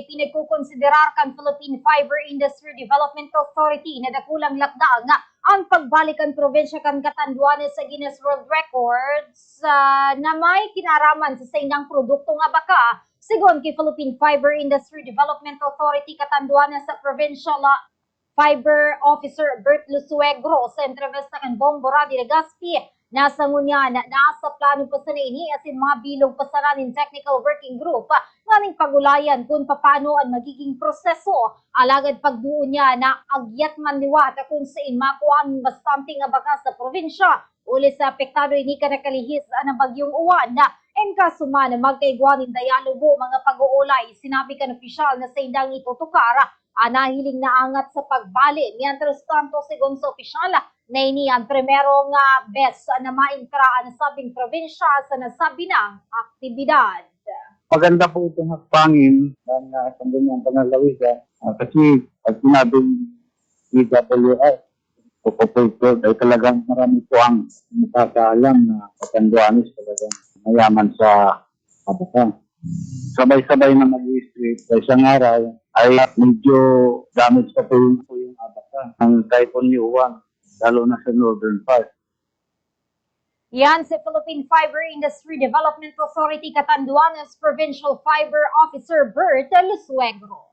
ay pinagkukonsiderar kan Philippine Fiber Industry Development Authority na dakulang lakda nga ang pagbalikan probinsya kan Catanduanes sa Guinness World Records na may kinaraman sa sainang produkto nga baka. Sigon kay Philippine Fiber Industry Development Authority Catanduanes sa Provincial Fiber Officer Bert Lusuegro sa entrevista kan Bongbora de Legazpi, nasa ngunya na nasa plano pa sa ini asin mga bilog pa sa nanin technical working group nganing pagulayan kung paano ang magiging proseso alagad pagbuo niya na agyat man liwat kung saan makuha ang bastante nga baka sa probinsya uli sa apektado ini ka nakalihis ng bagyong uwan na kaso man magkaigwanin dialogo mga pag-uulay sinabi kan opisyal na sa indang itutukara nahiling na angat sa pagbali. Mientras tanto, sigon sa opisyal, na iniyan primerong best na maintraan sa sabing probinsya sa nasabi ng aktibidad. Maganda po itong hakbangin ng sangguniang pangalawigan kasi pag sinabing DWI o Populco ay talagang marami po ang nakakaalam na Catanduanes talagang mayaman sa kabaka. Sabay-sabay na mag-i-street sa isang araw ay medyo damage pa po yung abaka ng Typhoon Yuan, lalo na sa northern part. Yan si Philippine Fiber Industry Development Authority Catanduanes Provincial Fiber Officer Bert Lusuegro.